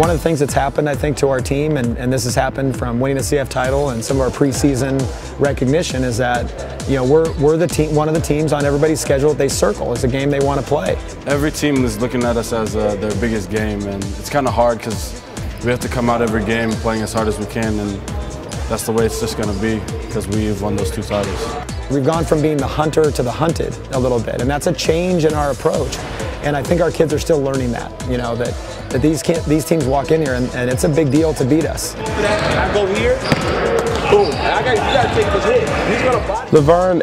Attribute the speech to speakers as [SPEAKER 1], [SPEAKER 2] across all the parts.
[SPEAKER 1] One of the things that's happened, I think, to our team, and this has happened from winning the CF title and some of our preseason recognition, is that we're the team, one of the teams on everybody's schedule that they circle as a game they want to play.
[SPEAKER 2] Every team is looking at us as their biggest game, and it's kind of hard because we have to come out every game playing as hard as we can, and that's the way it's just going to be because we've won those 2 titles.
[SPEAKER 1] We've gone from being the hunter to the hunted a little bit, and that's a change in our approach. And I think our kids are still learning that, that these teams walk in here and it's a big deal to beat us.
[SPEAKER 3] I go here, boom, you gotta take his hit. He's gonna body.
[SPEAKER 4] Laverne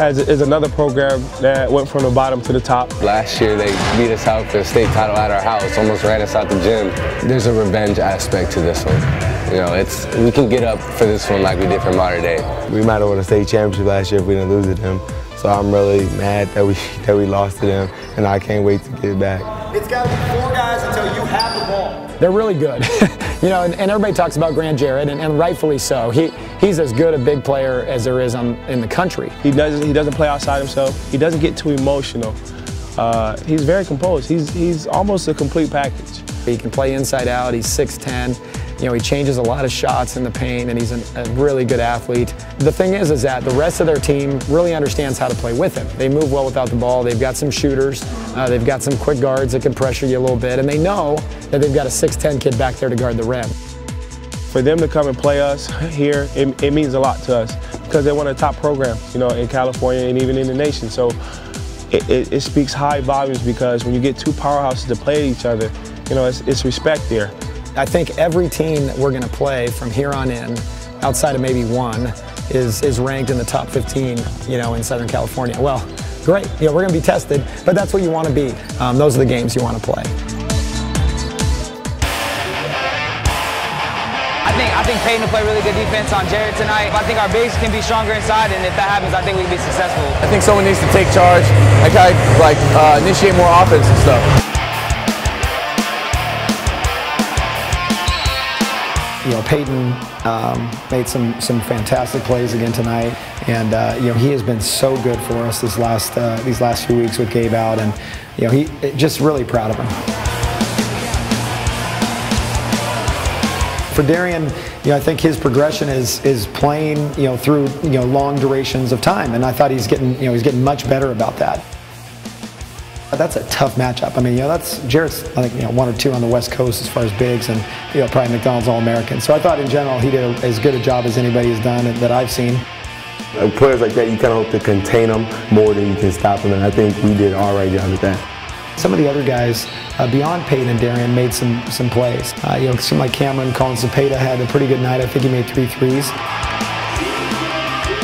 [SPEAKER 4] is another program that went from the bottom to the top.
[SPEAKER 5] Last year they beat us out for the state title at our house, almost ran us out the gym. There's a revenge aspect to this one. We can get up for this one like we did for Modern Day.
[SPEAKER 6] We might have won a state championship last year if we didn't lose to them. So I'm really mad that we lost to them, and I can't wait to get back.
[SPEAKER 3] It's got to be 4 guys until you have the ball.
[SPEAKER 1] They're really good. And everybody talks about Grant Jarrett, and rightfully so. He's as good a big player as there is in the country.
[SPEAKER 4] He doesn't play outside himself. He doesn't get too emotional. He's very composed. He's almost a complete package.
[SPEAKER 1] He can play inside out. He's 6'10". He changes a lot of shots in the paint, and he's a really good athlete. The thing is that the rest of their team really understands how to play with him. They move well without the ball. They've got some shooters. They've got some quick guards that can pressure you a little bit, and they know that they've got a 6'10" kid back there to guard the rim.
[SPEAKER 4] For them to come and play us here, it means a lot to us because they're one of the top programs, in California and even in the nation. So it speaks high volumes because when you get 2 powerhouses to play each other, it's respect there.
[SPEAKER 1] I think every team that we're going to play from here on in, outside of maybe one, is ranked in the top 15, in Southern California. Well, great. We're going to be tested, but that's what you want to be. Those are the games you want to play.
[SPEAKER 7] I think Peyton will play really good defense on Jarrett tonight. I think our bigs can be stronger inside, and if that happens, I think we can be successful.
[SPEAKER 8] I think someone needs to take charge, initiate more offense and stuff.
[SPEAKER 1] Peyton made some fantastic plays again tonight, and he has been so good for us these last few weeks with Gabe out, and he just really proud of him. For Darian, I think his progression is playing through long durations of time, and I thought he's getting much better about that. That's a tough matchup. Jarrett's 1 or 2 on the West Coast as far as bigs, and probably McDonald's All-American. So I thought in general he did as good a job as anybody has done that I've seen.
[SPEAKER 6] Players like that, you kind of hope to contain them more than you can stop them, and I think we did all right job with that.
[SPEAKER 1] Some of the other guys beyond Peyton and Darian made some plays. Some like Cameron Collins Cepeda had a pretty good night. I think he made 3 threes.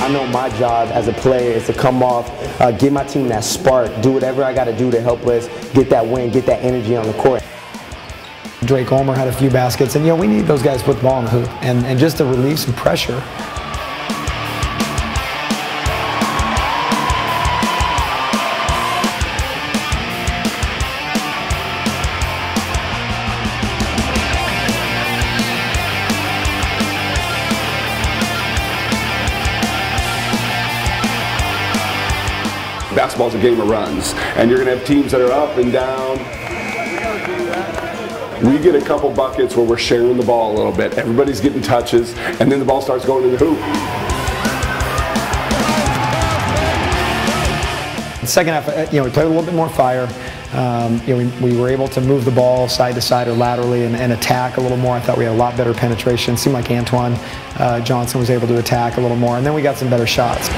[SPEAKER 9] I know my job as a player is to come off, give my team that spark, do whatever I got to do to help us get that win, get that energy on the court.
[SPEAKER 1] Drake Ulmer had a few baskets, and we need those guys to put the ball in the hoop and just to relieve some pressure.
[SPEAKER 10] Basketball's a game of runs, and you're going to have teams that are up and down. We get a couple buckets where we're sharing the ball a little bit. Everybody's getting touches, and then the ball starts going in the hoop.
[SPEAKER 1] The second half, we played a little bit more fire. We were able to move the ball side to side or laterally and attack a little more. I thought we had a lot better penetration. It seemed like Antoine Johnson was able to attack a little more, and then we got some better shots.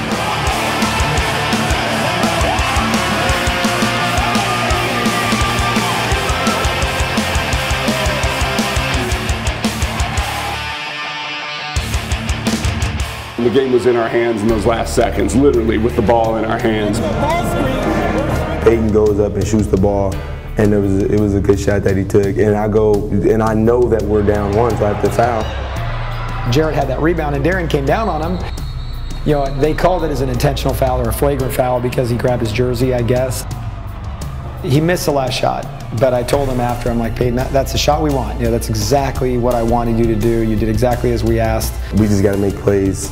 [SPEAKER 10] The game was in our hands in those last seconds, literally with the ball in our hands.
[SPEAKER 6] Peyton goes up and shoots the ball, and it was a good shot that he took. And I know that we're down 1, so I have to foul.
[SPEAKER 1] Jarrett had that rebound, and Darian came down on him. They called it as an intentional foul or a flagrant foul because he grabbed his jersey, I guess. He missed the last shot, but I told him after, I'm like, Peyton, that's the shot we want. That's exactly what I wanted you to do. You did exactly as we asked.
[SPEAKER 6] We just got to make plays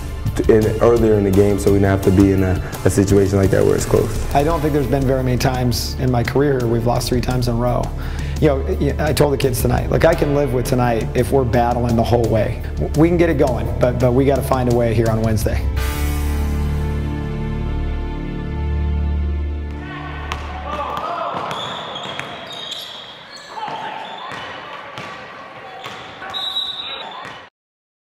[SPEAKER 6] earlier in the game so we don't have to be in a situation like that where it's close.
[SPEAKER 1] I don't think there's been very many times in my career we've lost 3 times in a row. You know, I told the kids tonight, look, I can live with tonight if we're battling the whole way. We can get it going, but we got to find a way here on Wednesday.